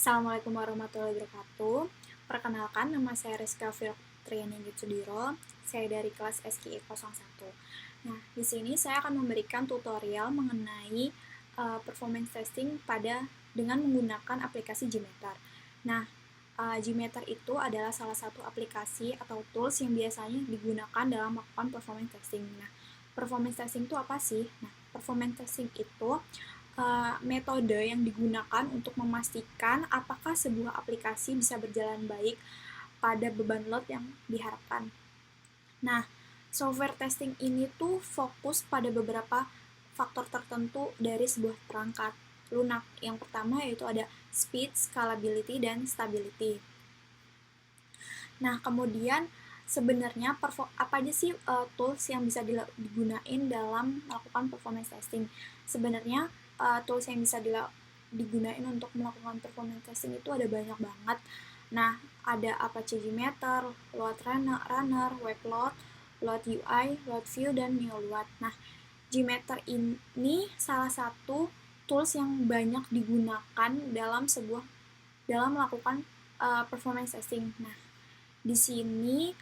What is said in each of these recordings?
Assalamualaikum warahmatullahi wabarakatuh. Perkenalkan, nama saya Rizka Fitriani Sudiro. Saya dari kelas SKI 01. Nah, di sini saya akan memberikan tutorial mengenai performance testing dengan menggunakan aplikasi Gmeter. Nah, Gmeter itu adalah salah satu aplikasi atau tools yang biasanya digunakan dalam melakukan performance testing. Nah, performance testing itu apa sih? Nah, performance testing itu metode yang digunakan untuk memastikan apakah sebuah aplikasi bisa berjalan baik pada beban load yang diharapkan. Nah, software testing ini tuh fokus pada beberapa faktor tertentu dari sebuah perangkat lunak. Yang pertama yaitu ada speed, scalability, dan stability. Nah, kemudian sebenarnya apa aja sih tools yang bisa digunain dalam melakukan performance testing? Sebenarnya tools yang bisa digunain untuk melakukan performance testing itu ada banyak banget. Nah, ada Apache Gmeter, Load Runner, Webload, Load UI, Load View, dan NeoLoad. Nah, Gmeter ini salah satu tools yang banyak digunakan dalam melakukan performance testing. Nah, di sini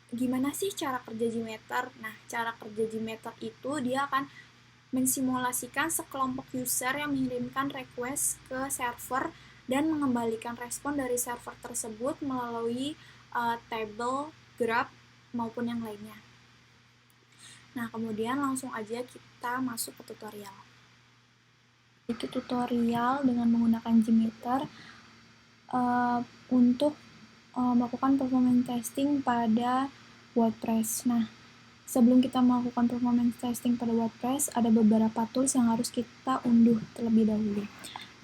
gimana sih cara kerja Gmeter? Nah, cara kerja Gmeter itu dia akan mensimulasikan sekelompok user yang mengirimkan request ke server dan mengembalikan respon dari server tersebut melalui table, graph, maupun yang lainnya. Nah, kemudian langsung aja kita masuk ke tutorial. Itu tutorial dengan menggunakan Gmeter untuk melakukan performance testing pada WordPress. Nah, sebelum kita melakukan performance testing pada WordPress, ada beberapa tools yang harus kita unduh terlebih dahulu.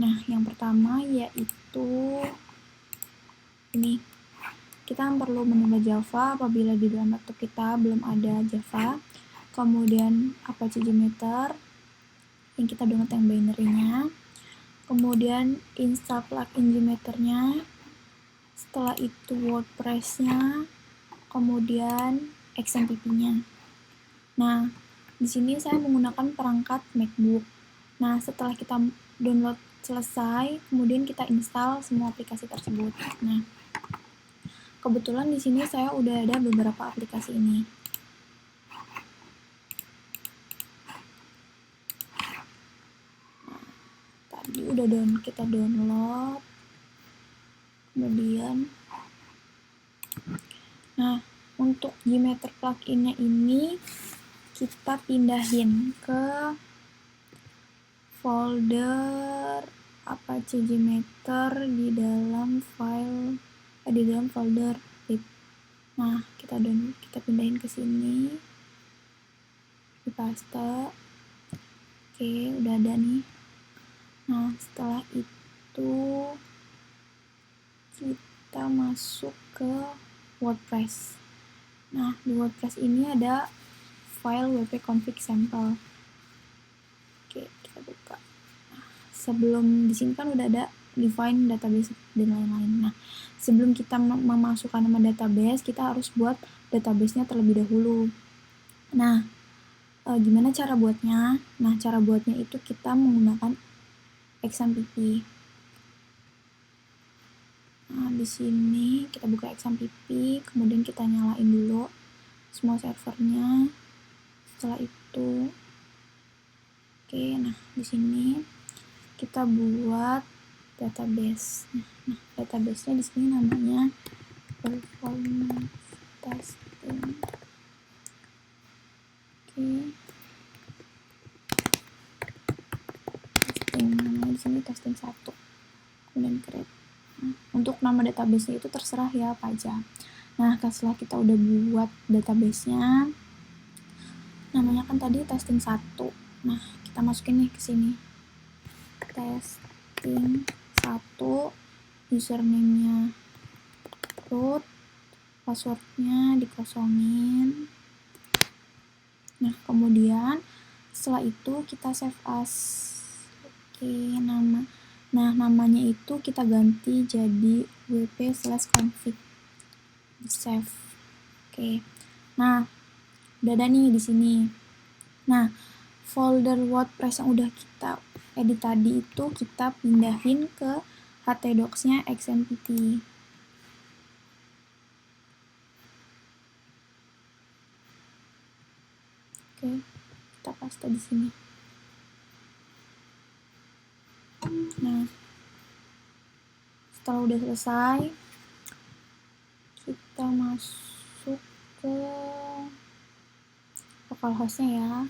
Nah, yang pertama yaitu ini. Kita perlu menambah Java apabila di dalam laptop kita belum ada Java. Kemudian Apache Gmeter yang kita download yang binary-nya. Kemudian install plugin Gmeter-nya. Setelah itu WordPress-nya. Kemudian XMPP-nya. Nah, di sini saya menggunakan perangkat MacBook. Nah, setelah kita download selesai, kemudian kita install semua aplikasi tersebut. Nah, kebetulan di sini saya udah ada beberapa aplikasi ini. Nah, tadi udah kita download. Kemudian, nah, untuk Gmeter plugin-nya ini kita pindahin ke folder Apache Gmeter di dalam folder zip. Nah, kita pindahin ke sini. Dipaste. Oke, udah ada nih. Nah, setelah itu kita masuk ke WordPress. Nah, di WordPress ini ada file wp-config sample. Oke, kita buka. Nah, sebelum di sini kan udah ada define database dan lain-lain. Nah, sebelum kita memasukkan nama database, kita harus buat database-nya terlebih dahulu. Nah, gimana cara buatnya? Nah, cara buatnya itu kita menggunakan XMPP. Nah, di sini kita buka XMPP, kemudian kita nyalain dulu semua servernya. Setelah itu, oke, nah di sini kita buat database. Nah, database-nya di sini namanya performance testing. Oke. Testing, namanya di sini testing 1. Kemudian create. Nah, untuk nama database-nya itu terserah ya apa aja. Nah, setelah kita udah buat database-nya, namanya kan tadi testing 1. Nah, kita masukin nih ke sini. Testing 1, username-nya root, password-nya dikosongin. Nah, kemudian setelah itu kita save as. Oke, nama. Nah, namanya itu kita ganti jadi wp/config. Save. Oke. Nah, udah ada nih di sini. Nah, folder WordPress yang udah kita edit tadi itu kita pindahin ke htdocs-nya XMPP. Oke, kita paste di sini. Nah, setelah udah selesai, kita masuk ke localhost-nya ya.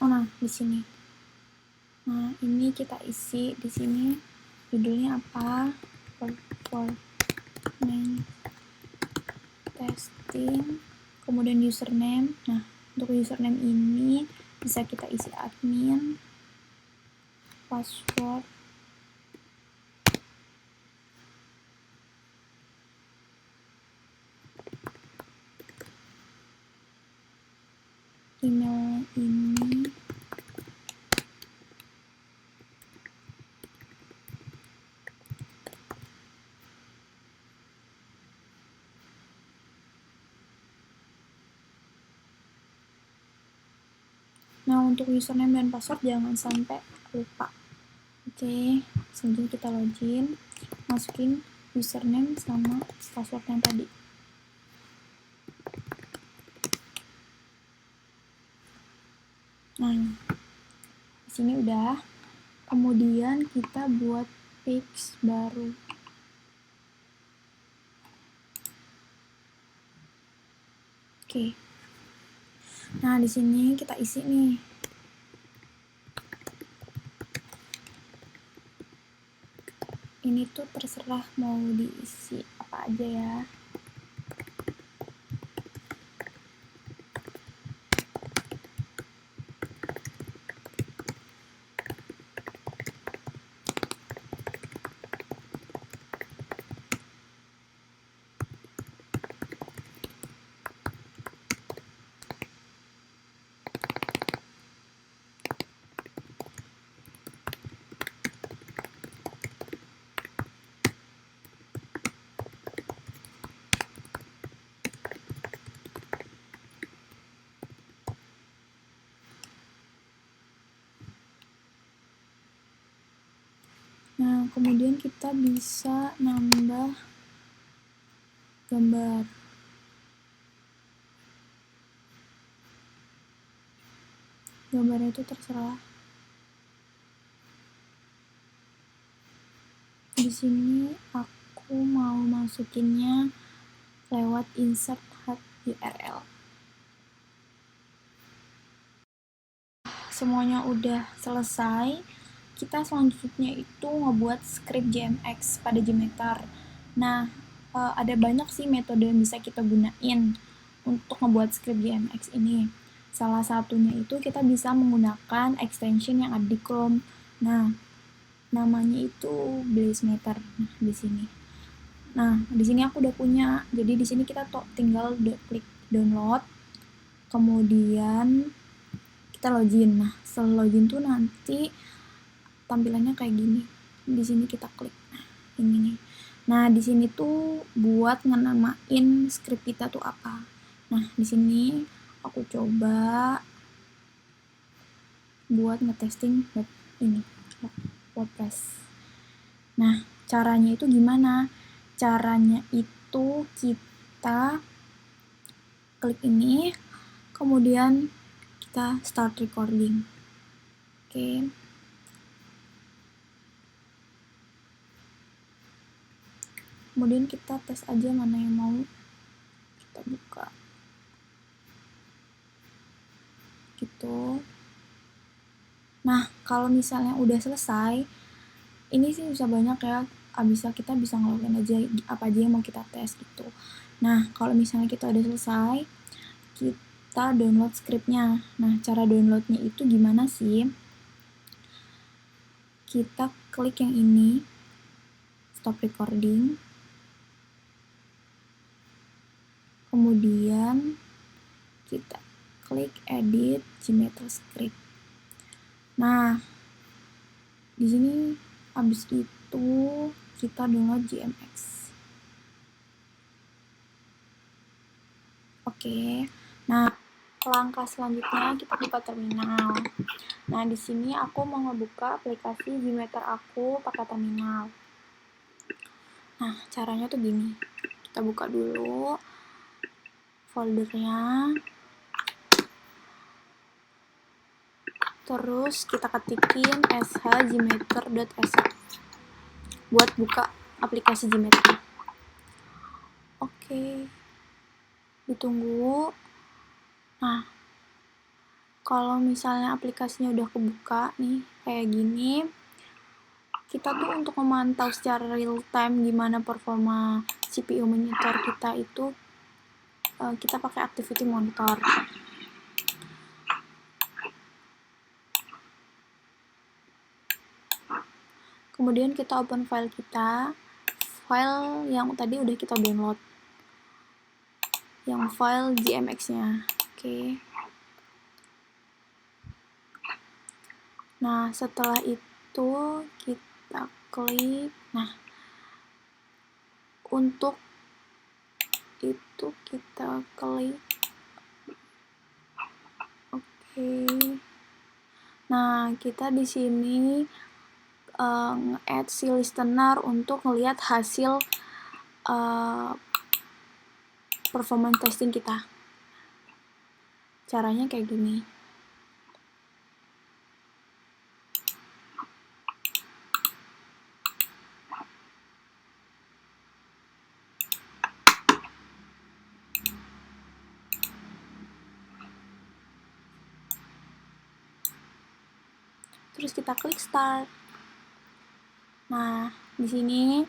Nah, di sini. Nah, ini kita isi di sini judulnya apa? Performance testing, kemudian username. Nah, untuk username ini bisa kita isi admin, password, email ini, nah untuk username dan password jangan sampai lupa. Oke, selanjutnya kita login, masukin username sama password yang tadi. Nah, di sini udah. Kemudian kita buat page baru. Oke. Nah, di sini kita isi nih. Ini tuh terserah mau diisi apa aja ya. Nah, kemudian kita bisa nambah gambar. Gambarnya itu terserah. Di sini aku mau masukinnya lewat insert URL. Semuanya udah selesai. Kita selanjutnya itu ngebuat script JMX pada Gmeter. Nah, ada banyak sih metode yang bisa kita gunain untuk ngebuat script JMX ini. Salah satunya itu kita bisa menggunakan extension yang ada di Chrome. Nah, namanya itu Blazemeter. Nah, di sini. Nah, di sini aku udah punya. Jadi di sini kita tinggal klik download. Kemudian kita login. Nah, setelah login tuh nanti tampilannya kayak gini. Di sini kita klik. Nah, ini nih. Nah, di sini tuh buat ngenamain script kita tuh apa. Nah, di sini aku coba buat ngetesting web ini, WordPress. Nah, caranya itu gimana? Caranya itu kita klik ini, kemudian kita start recording. Oke. Kemudian kita tes aja mana yang mau kita buka. Gitu. Nah, kalau misalnya udah selesai, ini sih bisa banyak ya, kita bisa ngelakuin aja apa aja yang mau kita tes gitu. Nah, kalau misalnya kita udah selesai, kita download scriptnya. Nah, cara downloadnya itu gimana sih? Kita klik yang ini, stop recording. Kemudian kita klik edit Gmeter script. Nah, di sini habis itu kita download GMX. Oke. Nah, langkah selanjutnya kita buka terminal. Nah, di sini aku mau ngebuka aplikasi Gmeter aku pakai terminal. Nah, caranya tuh gini. Kita buka dulu foldernya. Terus kita ketikin shgmeter.sf buat buka aplikasi Gmeter. Oke. Ditunggu. Nah, kalau misalnya aplikasinya udah kebuka nih, kayak gini, kita tuh untuk memantau secara real time gimana performa CPU monitor kita itu, kita pakai activity monitor. Kemudian kita open file kita, file yang tadi udah kita download, yang file GMX-nya. Oke. Nah, setelah itu kita klik. Nah, untuk itu kita klik. Oke. Nah, kita di sini add si listener untuk ngelihat hasil performance testing kita. Caranya kayak gini. Terus kita klik start. Nah, di sini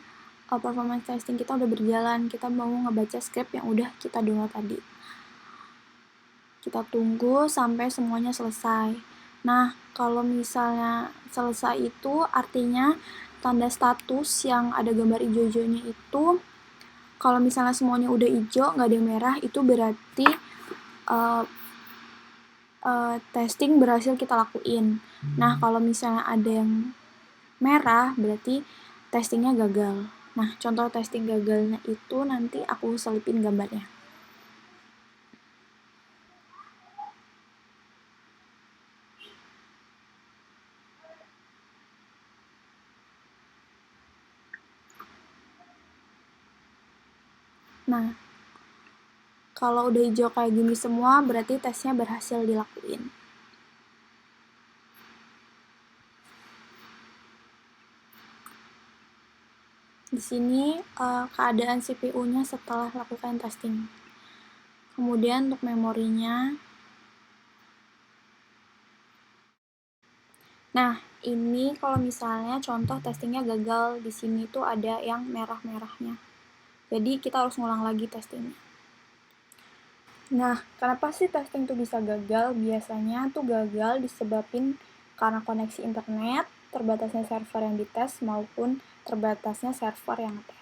performance testing kita udah berjalan. Kita mau ngebaca script yang udah kita download tadi. Kita tunggu sampai semuanya selesai. Nah, kalau misalnya selesai itu artinya tanda status yang ada gambar hijau-hijaunya itu, kalau misalnya semuanya udah hijau, nggak ada yang merah, itu berarti testing berhasil kita lakuin. Nah, kalau misalnya ada yang merah, berarti testingnya gagal. Nah, contoh testing gagalnya itu nanti aku selipin gambarnya. Nah, kalau udah hijau kayak gini semua, berarti tesnya berhasil dilakuin. Di sini keadaan CPU-nya setelah lakukan testing. Kemudian untuk memorinya. Nah, ini kalau misalnya contoh testingnya gagal, di sini tuh ada yang merah-merahnya. Jadi kita harus ngulang lagi testingnya. Nah, kenapa sih testing tuh bisa gagal? Biasanya tuh gagal disebabin karena koneksi internet, terbatasnya server yang dites, maupun terbatasnya server yang ngetes.